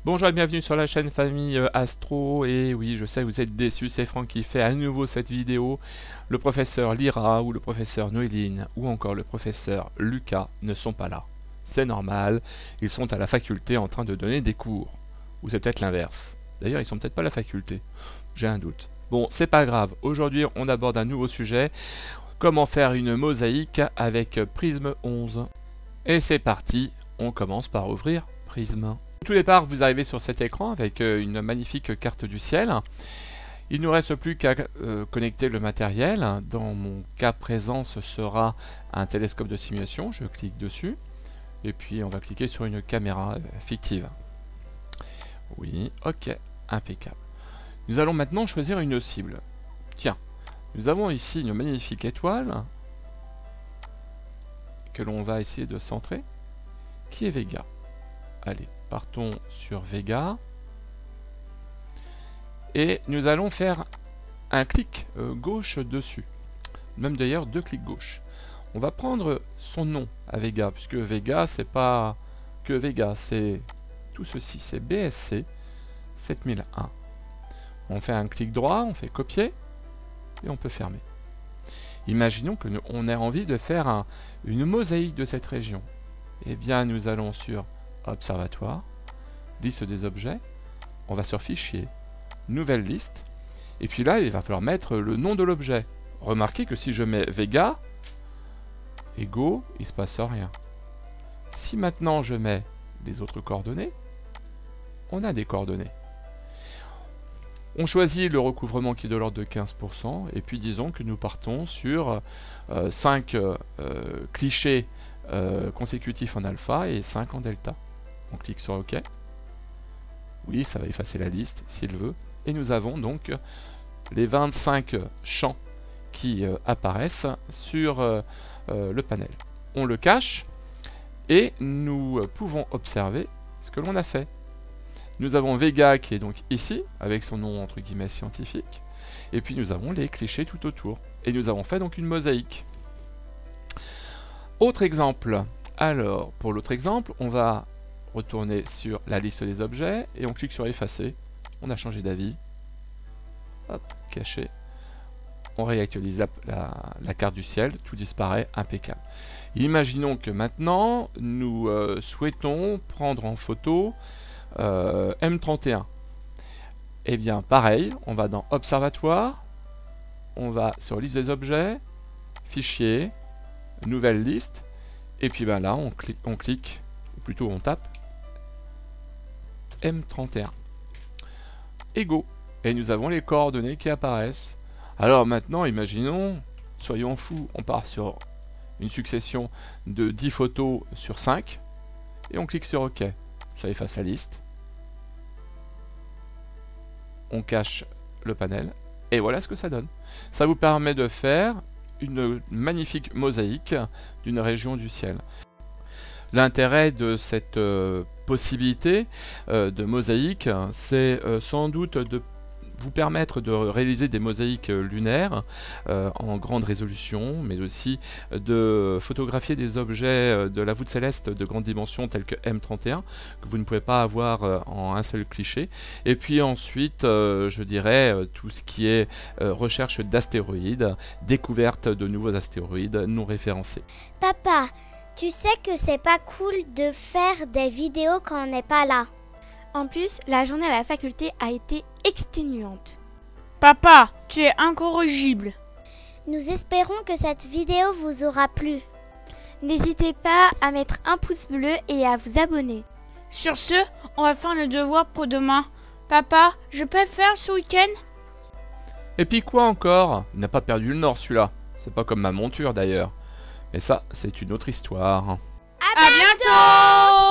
Bonjour et bienvenue sur la chaîne Famille Astro. Et oui, je sais que vous êtes déçus, c'est Franck qui fait à nouveau cette vidéo. Le professeur Lyra ou le professeur Noéline ou encore le professeur Lucas ne sont pas là. C'est normal, ils sont à la faculté en train de donner des cours. Ou c'est peut-être l'inverse. D'ailleurs, ils sont peut-être pas à la faculté. J'ai un doute. Bon, c'est pas grave. Aujourd'hui, on aborde un nouveau sujet. Comment faire une mosaïque avec Prisme 11. Et c'est parti, on commence par ouvrir Prisme. Au tout départ, vous arrivez sur cet écran avec une magnifique carte du ciel. Il ne nous reste plus qu'à connecter le matériel. Dans mon cas présent, ce sera un télescope de simulation. Je clique dessus. Et puis, on va cliquer sur une caméra fictive. Oui, ok, impeccable. Nous allons maintenant choisir une cible. Tiens, nous avons ici une magnifique étoile que l'on va essayer de centrer, qui est Vega. Allez, partons sur Vega. Et nous allons faire un clic gauche dessus. Même d'ailleurs, deux clics gauche. On va prendre son nom à Vega, puisque Vega, c'est pas que Vega, c'est tout ceci, c'est BSC 7001. On fait un clic droit, on fait copier, et on peut fermer. Imaginons que on ait envie de faire une mosaïque de cette région. Eh bien, nous allons sur Observatoire, liste des objets, on va sur Fichier, Nouvelle liste, et puis là, il va falloir mettre le nom de l'objet. Remarquez que si je mets Vega, égaux, il ne se passe rien. Si maintenant je mets les autres coordonnées, on a des coordonnées. On choisit le recouvrement qui est de l'ordre de 15%, et puis disons que nous partons sur 5 clichés consécutifs en alpha et 5 en delta. On clique sur OK. Oui, ça va effacer la liste s'il veut. Et nous avons donc les 25 champs qui apparaissent sur le panel. On le cache et nous pouvons observer ce que l'on a fait. Nous avons Vega qui est donc ici, avec son nom entre guillemets scientifique, et puis nous avons les clichés tout autour. Et nous avons fait donc une mosaïque. Autre exemple. Alors, pour l'autre exemple, on va retourner sur la liste des objets, et on clique sur effacer. On a changé d'avis. Hop, caché. On réactualise la carte du ciel, tout disparaît, impeccable. Imaginons que maintenant, nous souhaitons prendre en photo M31. Eh bien, pareil, on va dans Observatoire, on va sur Liste des objets, Fichier, Nouvelle liste, et puis ben là, on clique, ou plutôt on tape M31. Égaux. Et nous avons les coordonnées qui apparaissent. Alors maintenant, imaginons, soyons fous, on part sur une succession de 10 photos sur 5, et on clique sur OK. Ça efface la liste. On cache le panel, et voilà ce que ça donne. Ça vous permet de faire une magnifique mosaïque d'une région du ciel. L'intérêt de cette possibilité de mosaïque, c'est sans doute de vous permettre de réaliser des mosaïques lunaires en grande résolution, mais aussi de photographier des objets de la voûte céleste de grande dimension tels que M31, que vous ne pouvez pas avoir en un seul cliché. Et puis ensuite, je dirais, tout ce qui est recherche d'astéroïdes, découverte de nouveaux astéroïdes non référencés. Papa, tu sais que c'est pas cool de faire des vidéos quand on n'est pas là. En plus, la journée à la faculté a été exténuante. Papa, tu es incorrigible. Nous espérons que cette vidéo vous aura plu. N'hésitez pas à mettre un pouce bleu et à vous abonner. Sur ce, on va faire le devoir pour demain. Papa, je peux le faire ce week-end? Et puis quoi encore? Il n'a pas perdu le nord celui-là. C'est pas comme ma monture d'ailleurs. Mais ça, c'est une autre histoire. À bientôt!